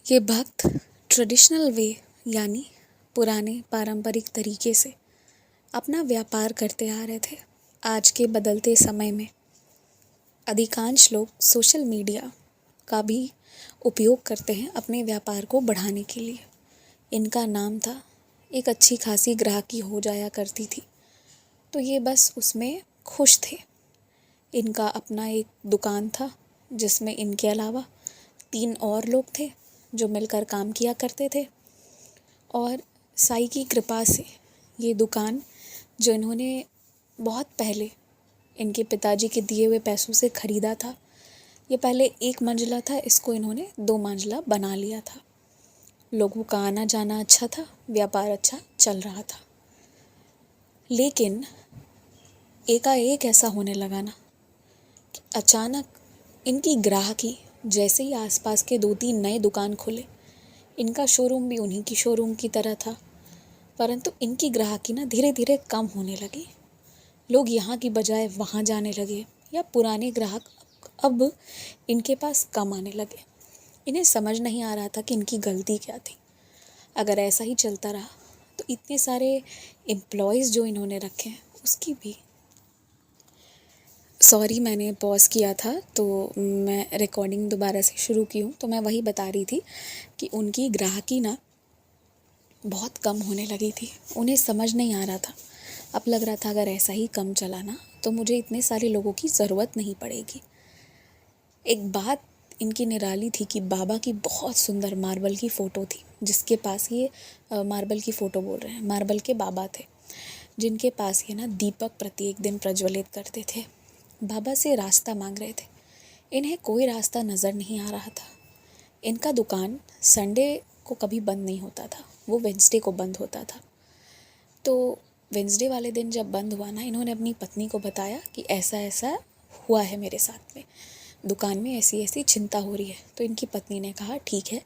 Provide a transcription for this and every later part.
ये भक्त traditional way यानी पुराने पारंपरिक तरीके से अपना व्यापार करते आ रहे थे। आज के बदलते समय में अधिकांश लोग सोशल मीडिया का भी उपयोग करते हैं अपने व्यापार को बढ़ाने के लिए। इनका नाम था, एक अच्छी खासी ग्राहकी हो जाया करती थी, तो ये बस उसमें खुश थे। इनका अपना एक दुकान था जिसमें इनके अलावा 3 और लोग थे जो मिलकर काम किया करते थे। और साईं की कृपा से ये दुकान, जो इन्होंने बहुत पहले इनके पिताजी के दिए हुए पैसों से ख़रीदा था, ये पहले 1 मंजिला था, इसको इन्होंने 2 मंजिला बना लिया था। लोगों का आना जाना अच्छा था, व्यापार अच्छा चल रहा था। लेकिन एकाएक ऐसा होने लगा ना कि अचानक इनकी ग्राहकी, जैसे ही आसपास के 2-3 नए दुकान खुले, इनका शोरूम भी उन्हीं की शोरूम की तरह था, परंतु इनकी ग्राहकी ना धीरे धीरे कम होने लगी। लोग यहाँ की बजाय वहाँ जाने लगे, या पुराने ग्राहक अब इनके पास कम आने लगे। इन्हें समझ नहीं आ रहा था कि इनकी गलती क्या थी। अगर ऐसा ही चलता रहा तो इतने सारे एम्प्लॉयज़ जो इन्होंने रखे हैं उसकी भी सॉरी, मैंने पॉज़ किया था तो मैं रिकॉर्डिंग दोबारा से शुरू की हूँ। तो मैं वही बता रही थी कि उनकी ग्राहकी ना बहुत कम होने लगी थी। उन्हें समझ नहीं आ रहा था। अब लग रहा था अगर ऐसा ही कम चला ना तो मुझे इतने सारे लोगों की ज़रूरत नहीं पड़ेगी। एक बात इनकी निराली थी कि बाबा की बहुत सुंदर मार्बल की फ़ोटो थी, जिसके पास ये मार्बल की फ़ोटो बोल रहे हैं, मार्बल के बाबा थे, जिनके पास ये ना दीपक प्रत्येक दिन प्रज्वलित करते थे। बाबा से रास्ता मांग रहे थे। इन्हें कोई रास्ता नज़र नहीं आ रहा था। इनका दुकान संडे को कभी बंद नहीं होता था, वो वेंसडे को बंद होता था। तो वेंसडे वाले दिन जब बंद हुआ ना, इन्होंने अपनी पत्नी को बताया कि ऐसा ऐसा हुआ है मेरे साथ में, दुकान में ऐसी ऐसी चिंता हो रही है। तो इनकी पत्नी ने कहा ठीक है,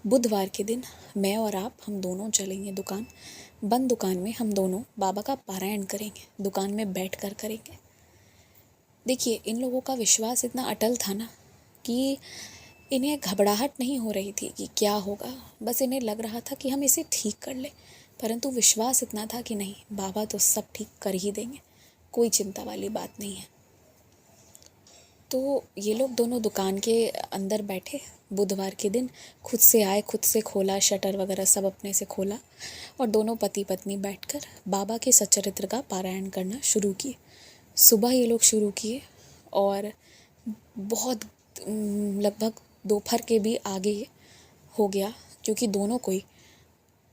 बुधवार के दिन मैं और आप हम दोनों चलेंगे दुकान, बंद दुकान में हम दोनों बाबा का पारायण करेंगे, दुकान में बैठ कर करेंगे। देखिए, इन लोगों का विश्वास इतना अटल था ना कि इन्हें घबराहट नहीं हो रही थी कि क्या होगा, बस इन्हें लग रहा था कि हम इसे ठीक कर लें। परंतु विश्वास इतना था कि नहीं, बाबा तो सब ठीक कर ही देंगे, कोई चिंता वाली बात नहीं है। तो ये लोग दोनों दुकान के अंदर बैठे, बुधवार के दिन खुद से आए, खुद से खोला, शटर वगैरह सब अपने से खोला, और दोनों पति पत्नी बैठकर बाबा के सच्चरित्र का पारायण करना शुरू किए। सुबह ये लोग शुरू किए और बहुत लगभग दोपहर के भी आगे हो गया, क्योंकि दोनों कोई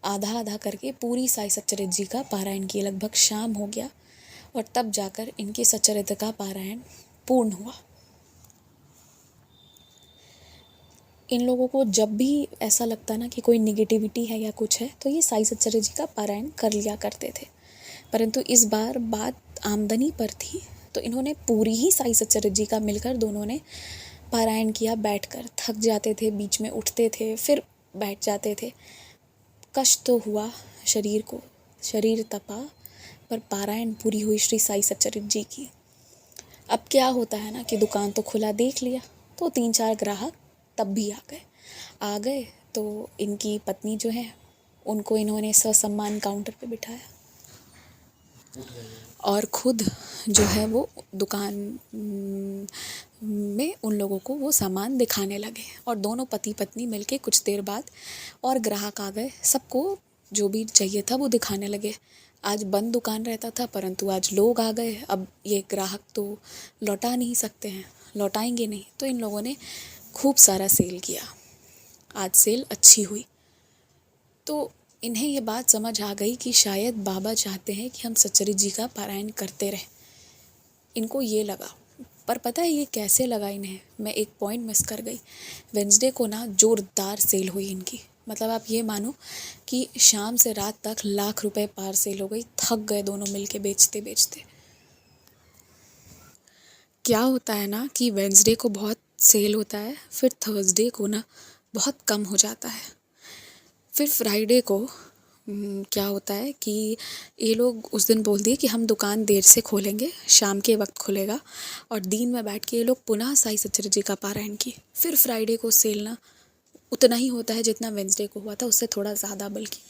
आधा आधा करके पूरी साई सच्चरित्र जी का पारायण किए। लगभग शाम हो गया और तब जाकर इनके सच्चरित्र का पारायण पूर्ण हुआ। इन लोगों को जब भी ऐसा लगता ना कि कोई निगेटिविटी है या कुछ है, तो ये साई सच्चरित्र जी का पारायण कर लिया करते थे। परंतु इस बार बात आमदनी पर थी, तो इन्होंने पूरी ही साई सच्चरित्र जी का मिलकर दोनों ने पारायण किया। बैठकर थक जाते थे, बीच में उठते थे, फिर बैठ जाते थे। कष्ट तो हुआ शरीर को, शरीर तपा, पर पारायण पूरी हुई श्री साई सच्चरित्र जी की। अब क्या होता है ना कि दुकान तो खुला देख लिया, तो 3-4 ग्राहक तब भी आ गए। तो इनकी पत्नी जो है, उनको इन्होंने ससम्मान काउंटर पे बिठाया और खुद जो है वो दुकान में उन लोगों को वो सामान दिखाने लगे। और दोनों पति पत्नी मिलके कुछ देर बाद और ग्राहक आ गए, सबको जो भी चाहिए था वो दिखाने लगे। आज बंद दुकान रहता था, परंतु आज लोग आ गए। अब ये ग्राहक तो लौटा नहीं सकते हैं, लौटाएंगे नहीं, तो इन लोगों ने खूब सारा सेल किया। आज सेल अच्छी हुई। तो इन्हें ये बात समझ आ गई कि शायद बाबा चाहते हैं कि हम सच्चरित्र जी का पारायण करते रहें। इनको ये लगा, पर पता है ये कैसे लगा इन्हें, मैं एक पॉइंट मिस कर गई। वेंसडे को ना जोरदार सेल हुई इनकी। मतलब आप ये मानो कि शाम से रात तक लाख रुपए पार सेल हो गई। थक गए दोनों मिलके बेचते बेचते। क्या होता है ना कि वेंसडे को बहुत सेल होता है, फिर थर्सडे को ना बहुत कम हो जाता है, फिर फ्राइडे को क्या होता है कि ये लोग उस दिन बोल दिए कि हम दुकान देर से खोलेंगे, शाम के वक्त खुलेगा, और दिन में बैठ के ये लोग पुनः साई सच्चरित्र जी का पारायण किए। फिर फ्राइडे को सेल ना उतना ही होता है जितना वेंसडे को हुआ था, उससे थोड़ा ज़्यादा बल्कि।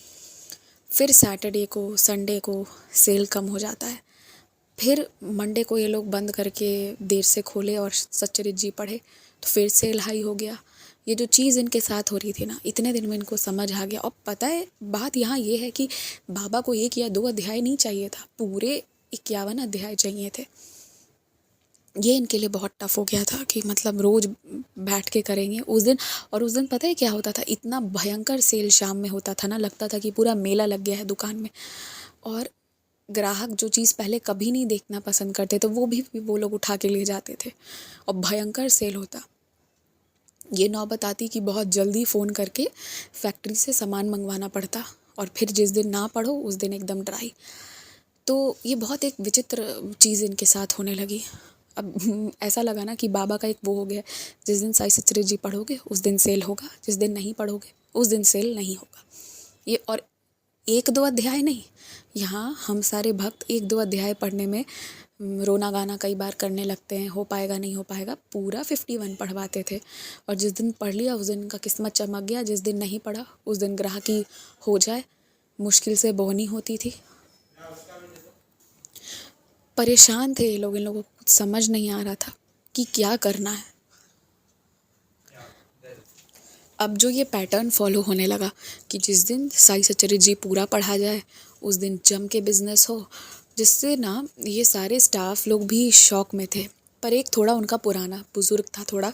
फिर सैटरडे को संडे को सेल कम हो जाता है। फिर मंडे को ये लोग बंद करके देर से खोले और सच्चरित जी पढ़े तो फिर सेल हाई हो गया। ये जो चीज़ इनके साथ हो रही थी ना, इतने दिन में इनको समझ आ गया। और पता है बात यहाँ ये है कि बाबा को 1 या 2 अध्याय नहीं चाहिए था, पूरे 51 अध्याय चाहिए थे। ये इनके लिए बहुत टफ हो गया था कि मतलब रोज़ बैठ के करेंगे उस दिन। और उस दिन पता है क्या होता था, इतना भयंकर सेल शाम में होता था ना, लगता था कि पूरा मेला लग गया है दुकान में। और ग्राहक जो चीज़ पहले कभी नहीं देखना पसंद करते तो वो लोग उठा के ले जाते थे और भयंकर सेल होता। ये नौबत आती कि बहुत जल्दी फ़ोन करके फैक्ट्री से सामान मंगवाना पड़ता और फिर जिस दिन ना पढ़ो उस दिन एकदम ड्राई। तो ये बहुत एक विचित्र चीज़ इनके साथ होने लगी। अब ऐसा लगा ना कि बाबा का एक वो हो गया, जिस दिन साई सचरित जी पढ़ोगे उस दिन सेल होगा, जिस दिन नहीं पढ़ोगे उस दिन सेल नहीं होगा। ये और 1-2 अध्याय नहीं, यहाँ हम सारे भक्त 1-2 अध्याय पढ़ने में रोना गाना कई बार करने लगते हैं, हो पाएगा नहीं हो पाएगा। पूरा 51 पढ़वाते थे और जिस दिन पढ़ लिया उस दिन का किस्मत चमक गया, जिस दिन नहीं पढ़ा उस दिन ग्राहकी हो जाए मुश्किल से बोहनी होती थी। परेशान थे ये लोग, इन लोगों को कुछ समझ नहीं आ रहा था कि क्या करना है। अब जो ये पैटर्न फॉलो होने लगा कि जिस दिन साई सचरित जी पूरा पढ़ा जाए उस दिन जम के बिजनेस हो, जिससे ना ये सारे स्टाफ लोग भी शौक में थे। पर एक थोड़ा उनका पुराना बुजुर्ग था, थोड़ा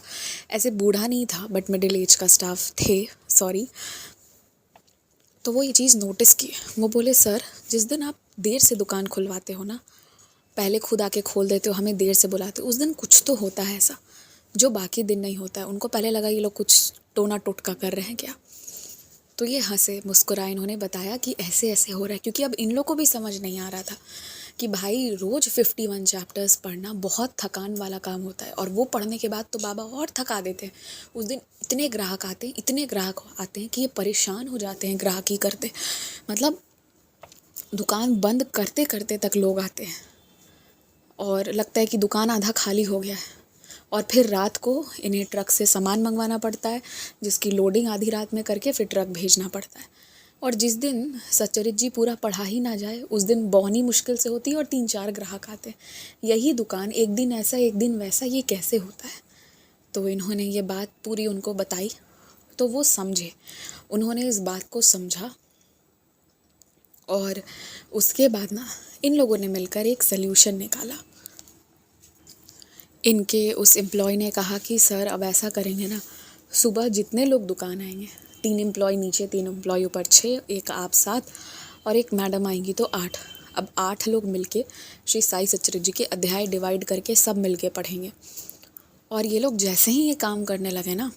ऐसे बूढ़ा नहीं था बट मिडिल एज का स्टाफ थे, सॉरी। तो वो ये चीज़ नोटिस की। वो बोले सर, जिस दिन आप देर से दुकान खुलवाते हो ना, पहले खुद आके खोल देते हो, हमें देर से बुलाते हो, उस दिन कुछ तो होता है ऐसा जो बाकी दिन नहीं होता है। उनको पहले लगा ये लोग कुछ टोना टोटका कर रहे हैं क्या। तो ये हंसे मुस्कुराए, इन्होंने बताया कि ऐसे ऐसे हो रहा है, क्योंकि अब इन लोग को भी समझ नहीं आ रहा था कि भाई रोज़ 51 चैप्टर्स पढ़ना बहुत थकान वाला काम होता है। और वो पढ़ने के बाद तो बाबा और थका देते हैं। उस दिन इतने ग्राहक आते हैं, इतने ग्राहक आते हैं कि ये परेशान हो जाते हैं ग्राहकी करते। मतलब दुकान बंद करते करते तक लोग आते हैं और लगता है कि दुकान आधा खाली हो गया है। और फिर रात को इन्हें ट्रक से सामान मंगवाना पड़ता है, जिसकी लोडिंग आधी रात में करके फिर ट्रक भेजना पड़ता है। और जिस दिन सच्चरित जी पूरा पढ़ा ही ना जाए उस दिन बोहनी मुश्किल से होती है और 3-4 ग्राहक आते हैं। यही दुकान एक दिन ऐसा एक दिन वैसा, ये कैसे होता है। तो इन्होंने ये बात पूरी उनको बताई तो वो समझे। उन्होंने इस बात को समझा और उसके बाद ना इन लोगों ने मिलकर एक सल्यूशन निकाला। इनके उस एम्प्लॉय ने कहा कि सर अब ऐसा करेंगे ना, सुबह जितने लोग दुकान आएंगे, 3 एम्प्लॉय नीचे 3 एम्प्लॉय ऊपर 6, एक आप 7 और एक मैडम आएंगी तो 8। अब 8 लोग मिलके श्री साई सचरित जी के अध्याय डिवाइड करके सब मिलके पढ़ेंगे। और ये लोग जैसे ही ये काम करने लगे ना,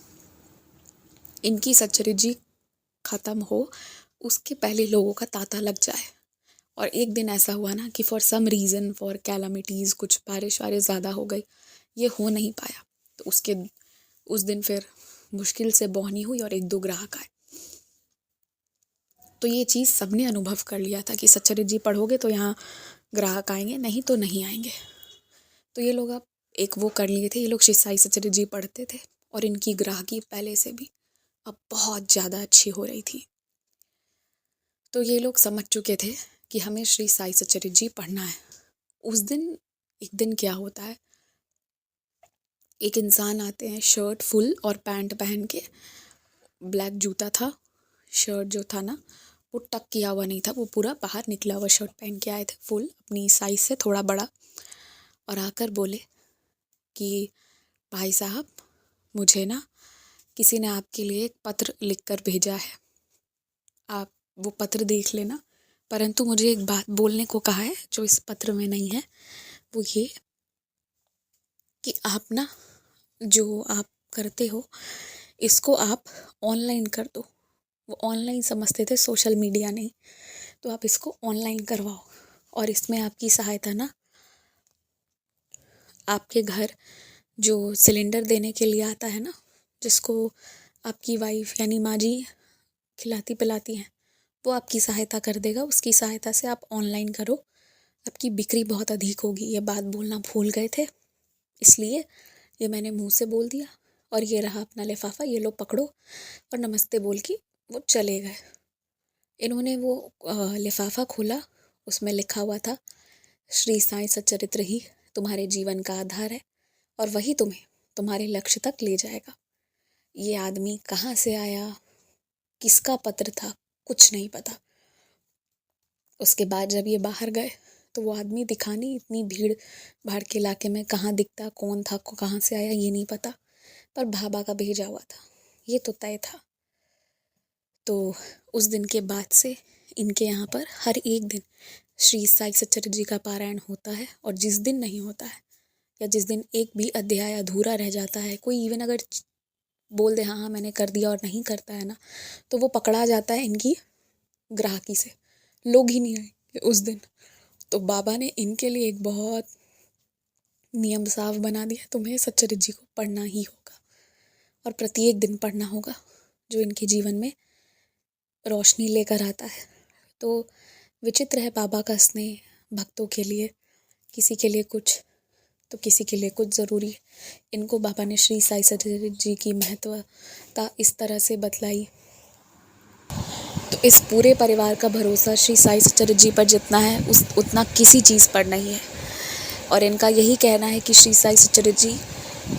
इनकी सचरित जी ख़त्म हो उसके पहले लोगों का तांता लग जाए। और एक दिन ऐसा हुआ ना कि for some reason, for calamities, कुछ बारिश वारिश ज़्यादा हो गई, ये हो नहीं पाया। तो उस दिन फिर मुश्किल से बोहनी हुई और 1-2 ग्राहक आए। तो ये चीज़ सबने अनुभव कर लिया था कि सच्चरित जी पढ़ोगे तो यहाँ ग्राहक आएंगे, नहीं तो नहीं आएंगे। तो ये लोग अब एक वो कर लिए थे, ये लोग श्री साई सच्चरित जी पढ़ते थे और इनकी ग्राहकी पहले से भी अब बहुत ज़्यादा अच्छी हो रही थी। तो ये लोग समझ चुके थे कि हमें श्री साई सच्चरित जी पढ़ना है। उस दिन एक दिन क्या होता है, एक इंसान आते हैं शर्ट फुल और पैंट पहन के, ब्लैक जूता था, शर्ट जो था ना वो टक किया हुआ नहीं था, वो पूरा बाहर निकला हुआ शर्ट पहन के आए थे, फुल अपनी साइज़ से थोड़ा बड़ा। और आकर बोले कि भाई साहब, मुझे ना किसी ने आपके लिए एक पत्र लिख कर भेजा है, आप वो पत्र देख लेना, परंतु मुझे एक बात बोलने को कहा है जो इस पत्र में नहीं है। वो ये कि आप ना जो आप करते हो इसको आप ऑनलाइन कर दो। वो ऑनलाइन समझते थे, सोशल मीडिया नहीं। तो आप इसको ऑनलाइन करवाओ और इसमें आपकी सहायता ना, आपके घर जो सिलेंडर देने के लिए आता है ना, जिसको आपकी वाइफ यानी माँ जी खिलाती पिलाती हैं, वो आपकी सहायता कर देगा। उसकी सहायता से आप ऑनलाइन करो, आपकी बिक्री बहुत अधिक होगी। ये बात बोलना भूल गए थे, इसलिए ये मैंने मुंह से बोल दिया और ये रहा अपना लिफाफा, ये लो पकड़ो, और नमस्ते बोल के वो चले गए। इन्होंने वो लिफाफा खोला, उसमें लिखा हुआ था, श्री साईं सच्चरित्र ही तुम्हारे जीवन का आधार है और वही तुम्हें तुम्हारे लक्ष्य तक ले जाएगा। ये आदमी कहाँ से आया, किसका पत्र था, कुछ नहीं पता। उसके बाद जब ये बाहर गए तो वो आदमी दिखा नहीं, इतनी भीड़ भाड़ के इलाके में कहाँ दिखता, कौन था, कहाँ से आया, ये नहीं पता, पर बाबा का भेजा हुआ था, ये तो तय था। तो उस दिन के बाद से इनके यहाँ पर हर एक दिन श्री साई सच्चरित्र जी का पारायण होता है, और जिस दिन नहीं होता है या जिस दिन एक भी अध्याय अधूरा रह जाता है, कोई इवन अगर बोल दे हाँ हाँ मैंने कर दिया और नहीं करता है ना, तो वो पकड़ा जाता है इनकी ग्राहकी से, लोग ही नहीं आएंगे उस दिन। तो बाबा ने इनके लिए एक बहुत नियम साफ बना दिया, तुम्हें सच्चरित्र जी को पढ़ना ही होगा और प्रत्येक दिन पढ़ना होगा, जो इनके जीवन में रोशनी लेकर आता है। तो विचित्र है बाबा का स्नेह भक्तों के लिए, किसी के लिए कुछ तो किसी के लिए कुछ ज़रूरी है। इनको बाबा ने श्री साई सच्चरित्र जी की महत्वता इस तरह से बतलाई। तो इस पूरे परिवार का भरोसा श्री साई सच्चरित्र जी पर जितना है उतना किसी चीज़ पर नहीं है, और इनका यही कहना है कि श्री साई सच्चरित्र जी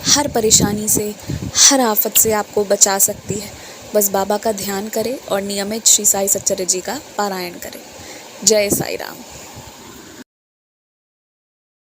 हर परेशानी से, हर आफत से आपको बचा सकती है। बस बाबा का ध्यान करें और नियमित श्री साई सच्चरित्र जी का पारायण करें। जय साई राम।